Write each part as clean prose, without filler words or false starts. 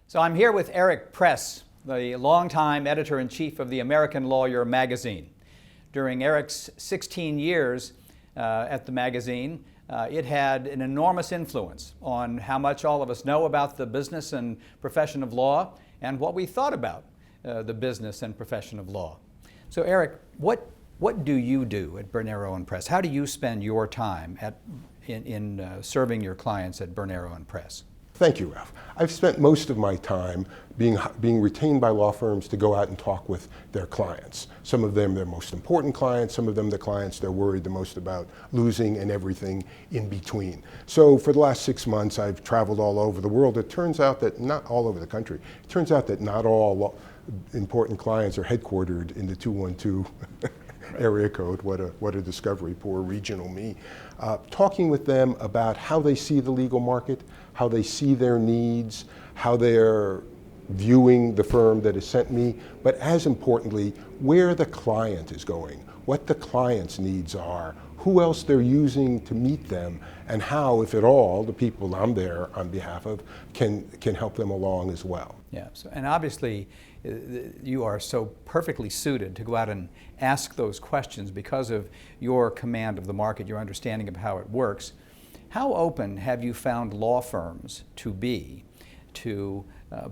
So I'm here with Aric Press, the longtime editor-in-chief of the American Lawyer magazine. During Aric's 16 years at the magazine, it had an enormous influence on how much all of us know about the business and profession of law and what we thought about the business and profession of law. So Aric, what do you do at Bernero and Press? How do you spend your time in serving your clients at Bernero and Press? Thank you, Ralph. I've spent most of my time being retained by law firms to go out and talk with their clients. Some of them their most important clients, some of them the clients they're worried the most about losing, and everything in between. So for the last 6 months, I've traveled all over the world. It turns out that not all over the country. It turns out that not all important clients are headquartered in the 212 area code. What a discovery, poor regional me. Talking with them about how they see the legal market, how they see their needs, how they're viewing the firm that has sent me, but as importantly, where the client is going, what the client's needs are, who else they're using to meet them, and how, if at all, the people I'm there on behalf of can help them along as well. Yeah, and obviously you are so perfectly suited to go out and ask those questions because of your command of the market, your understanding of how it works. How open have you found law firms to be to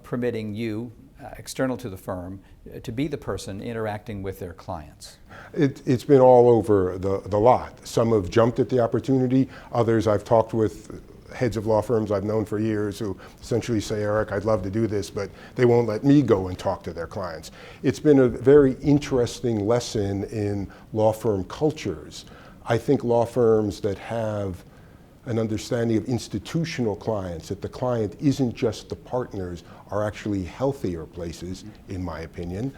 permitting you, external to the firm, to be the person interacting with their clients? It's been all over the lot. Some have jumped at the opportunity. Others I've talked with heads of law firms I've known for years who essentially say, Aric, I'd love to do this, but they won't let me go and talk to their clients. It's been a very interesting lesson in law firm cultures. I think law firms that have an understanding of institutional clients, that the client isn't just the partners, are actually healthier places, in my opinion,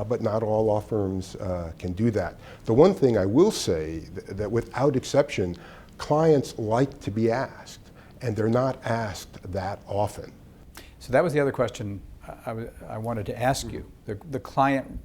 but not all law firms can do that. The one thing I will say that without exception, clients like to be asked, and they're not asked that often. So that was the other question I wanted to ask you. The client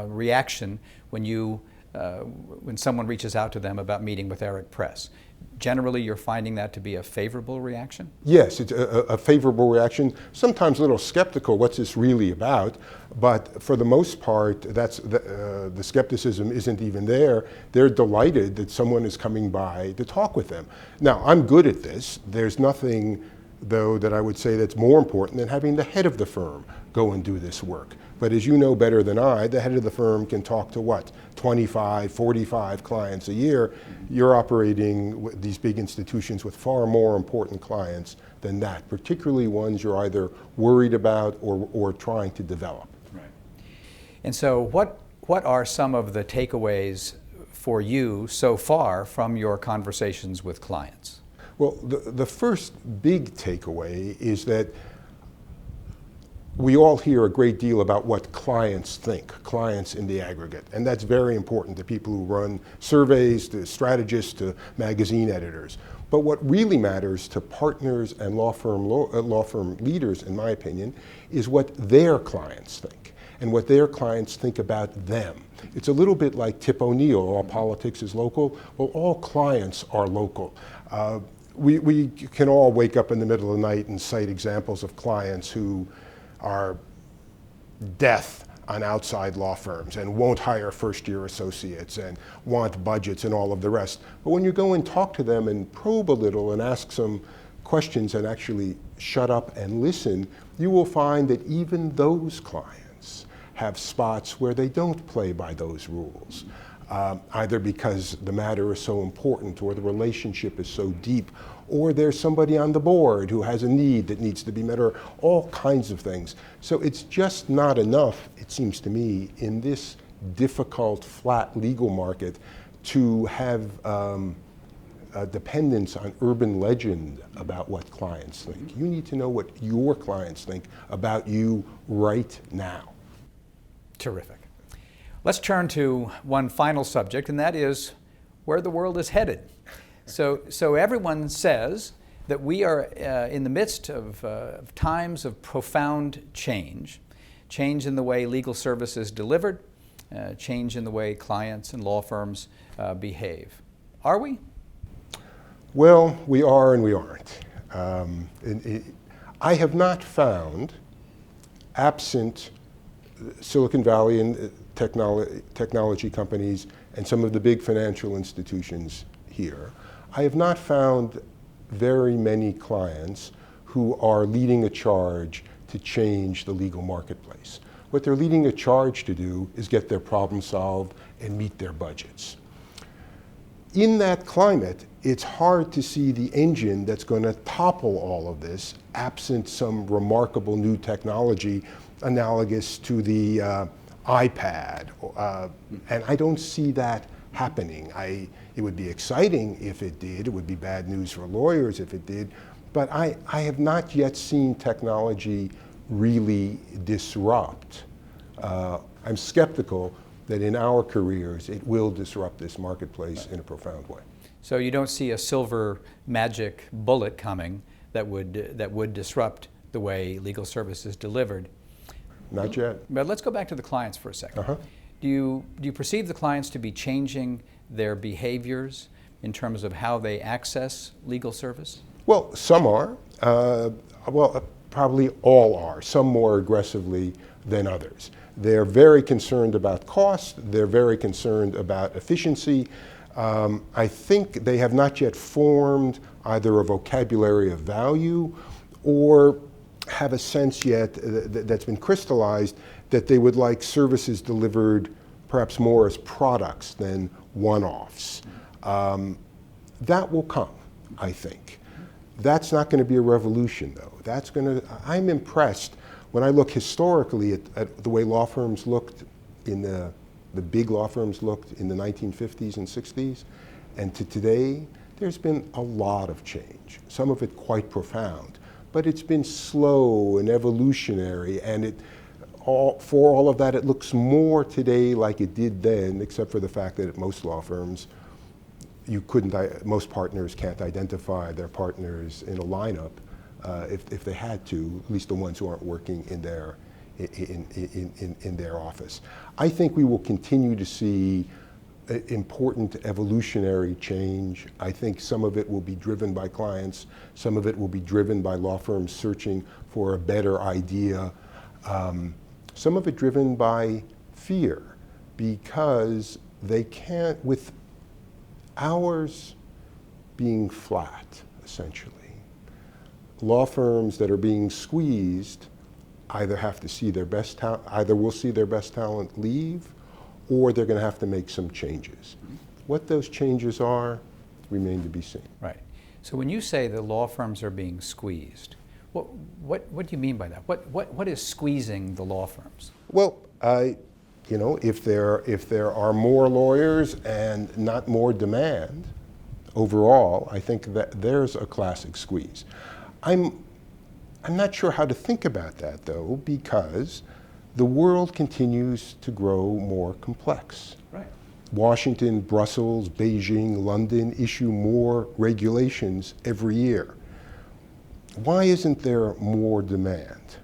reaction when someone reaches out to them about meeting with Aric Press. Generally, you're finding that to be a favorable reaction? Yes, it's a favorable reaction. Sometimes a little skeptical, what's this really about? But for the most part, the skepticism isn't even there. They're delighted that someone is coming by to talk with them. Now, I'm good at this. There's nothing, though, that I would say that's more important than having the head of the firm go and do this work. But as you know better than I, the head of the firm can talk to what? 25, 45 clients a year. You're operating with these big institutions with far more important clients than that, particularly ones you're either worried about or trying to develop. Right. And so what are some of the takeaways for you so far from your conversations with clients? Well, the first big takeaway is that we all hear a great deal about what clients think, clients in the aggregate, and that's very important to people who run surveys, to strategists, to magazine editors. But what really matters to partners and law firm leaders, in my opinion, is what their clients think and what their clients think about them. It's a little bit like Tip O'Neill, all politics is local. Well, all clients are local. We can all wake up in the middle of the night and cite examples of clients who are death on outside law firms and won't hire first-year associates and want budgets and all of the rest. But when you go and talk to them and probe a little and ask some questions and actually shut up and listen, you will find that even those clients have spots where they don't play by those rules, either because the matter is so important or the relationship is so deep, or there's somebody on the board who has a need that needs to be met, or all kinds of things. So it's just not enough, it seems to me, in this difficult, flat legal market to have a dependence on urban legend about what clients think. You need to know what your clients think about you right now. Terrific. Let's turn to one final subject, and that is where the world is headed. So everyone says that we are in the midst of times of profound change in the way legal service is delivered, change in the way clients and law firms behave. Are we? Well, we are and we aren't. I have not found absent Silicon Valley and technology companies and some of the big financial institutions here, I have not found very many clients who are leading a charge to change the legal marketplace. What they're leading a charge to do is get their problem solved and meet their budgets. In that climate, it's hard to see the engine that's going to topple all of this, absent some remarkable new technology analogous to the iPad. And I don't see that happening. It would be exciting if it did. It would be bad news for lawyers if it did. But I have not yet seen technology really disrupt. I'm skeptical that in our careers it will disrupt this marketplace in a profound way. So you don't see a silver magic bullet coming that would disrupt the way legal service is delivered? Not yet. But let's go back to the clients for a second. Uh-huh. Do you perceive the clients to be changing their behaviors in terms of how they access legal service? Well, some are. Probably all are, some more aggressively than others. They're very concerned about cost. They're very concerned about efficiency. I think they have not yet formed either a vocabulary of value or have a sense yet that's been crystallized that they would like services delivered perhaps more as products than one-offs. That will come, I think. That's not going to be a revolution, though. I'm impressed when I look historically at the way law firms looked in the big law firms looked in the 1950s and 60s, and to today, there's been a lot of change, some of it quite profound, but it's been slow and evolutionary, and for all of that, it looks more today like it did then, except for the fact that at most law firms, most partners can't identify their partners in a lineup if they had to, at least the ones who aren't working in their office. I think we will continue to see important evolutionary change. I think some of it will be driven by clients, some of it will be driven by law firms searching for a better idea, some of it driven by fear, because they can't, with hours being flat, essentially. Law firms that are being squeezed either have to see their best talent, either will see their best talent leave, or they're going to have to make some changes. What those changes are remain to be seen. Right. So when you say the law firms are being squeezed, what do you mean by that? What is squeezing the law firms? Well, if there are more lawyers and not more demand overall, I think that there's a classic squeeze. I'm not sure how to think about that, though, because the world continues to grow more complex. Right. Washington, Brussels, Beijing, London issue more regulations every year. Why isn't there more demand?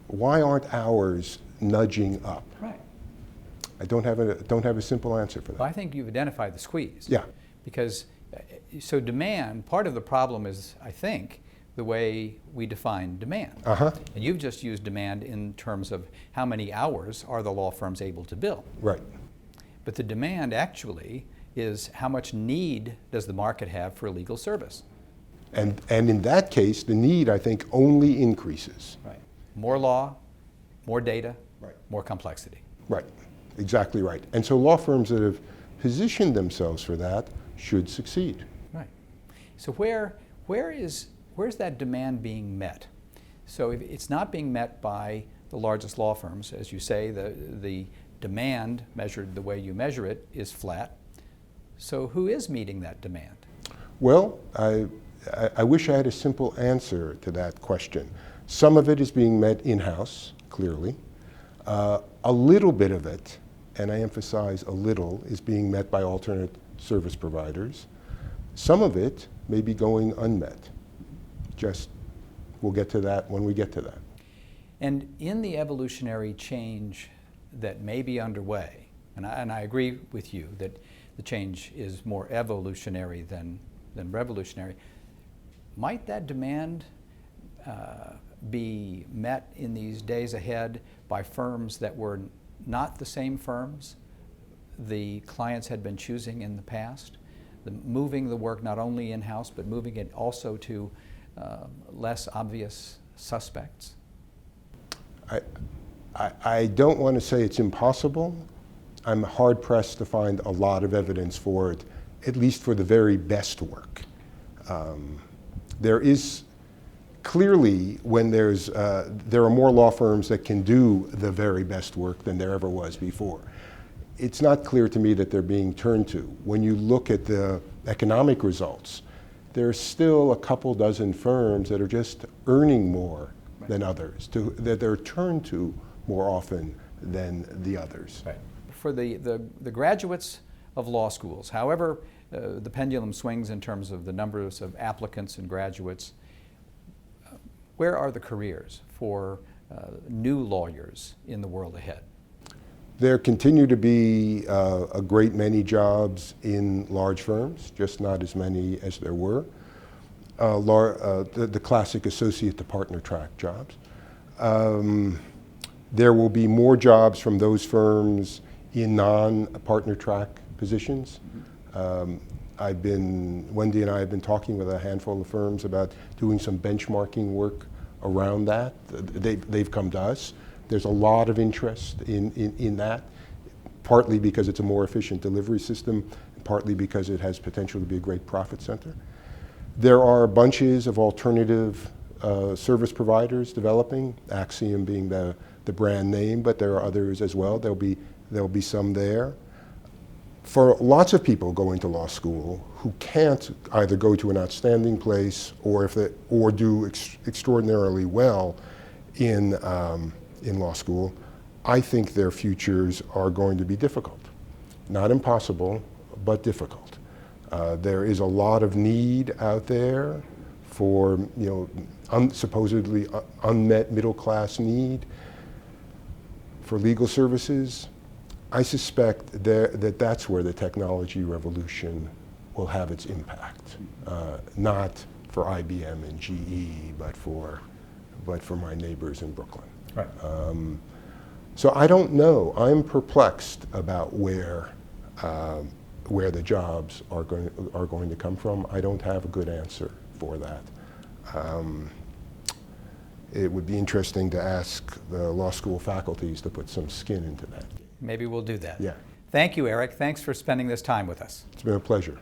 Why aren't hours nudging up? Right. I don't have a simple answer for that. Well, I think you've identified the squeeze. Yeah. Because, so demand, part of the problem is, I think, the way we define demand. Uh-huh. And you've just used demand in terms of how many hours are the law firms able to bill. Right. But the demand actually is how much need does the market have for legal service. And in that case, the need, I think, only increases. Right. More law, more data, right, more complexity. Right. Exactly right. And so law firms that have positioned themselves for that should succeed. Right. So where's that demand being met? So if it's not being met by the largest law firms, as you say, the demand measured the way you measure it is flat. So who is meeting that demand? Well, I wish I had a simple answer to that question. Some of it is being met in-house, clearly. A little bit of it, and I emphasize a little, is being met by alternate service providers. Some of it may be going unmet. We'll get to that when we get to that. And in the evolutionary change that may be underway, and I agree with you that the change is more evolutionary than revolutionary, might that demand be met in these days ahead by firms that were not the same firms the clients had been choosing in the past? Moving the work not only in-house, but moving it also to less obvious suspects? I don't want to say it's impossible. I'm hard-pressed to find a lot of evidence for it, at least for the very best work. There is clearly, when there are more law firms that can do the very best work than there ever was before. It's not clear to me that they're being turned to. When you look at the economic results, there's still a couple dozen firms that are just earning more than others, that they're turned to more often than the others. Right. For the graduates of law schools, however the pendulum swings in terms of the numbers of applicants and graduates, where are the careers for new lawyers in the world ahead? There continue to be a great many jobs in large firms, just not as many as there were. The classic associate to partner track jobs. There will be more jobs from those firms in non-partner track positions. Wendy and I have been talking with a handful of firms about doing some benchmarking work around that. They've come to us. There's a lot of interest in that, partly because it's a more efficient delivery system, partly because it has potential to be a great profit center. There are bunches of alternative service providers developing, Axiom being the brand name, but there are others as well. There'll be some there. For lots of people going to law school who can't either go to an outstanding place or do extraordinarily well in law school, I think their futures are going to be difficult. Not impossible, but difficult. There is a lot of need out there for, supposedly unmet middle class need for legal services. I suspect that's where the technology revolution will have its impact. Not for IBM and GE, but for my neighbors in Brooklyn. Right. So I don't know. I'm perplexed about where the jobs are going to come from. I don't have a good answer for that. It would be interesting to ask the law school faculties to put some skin into that. Maybe we'll do that. Yeah. Thank you, Aric. Thanks for spending this time with us. It's been a pleasure.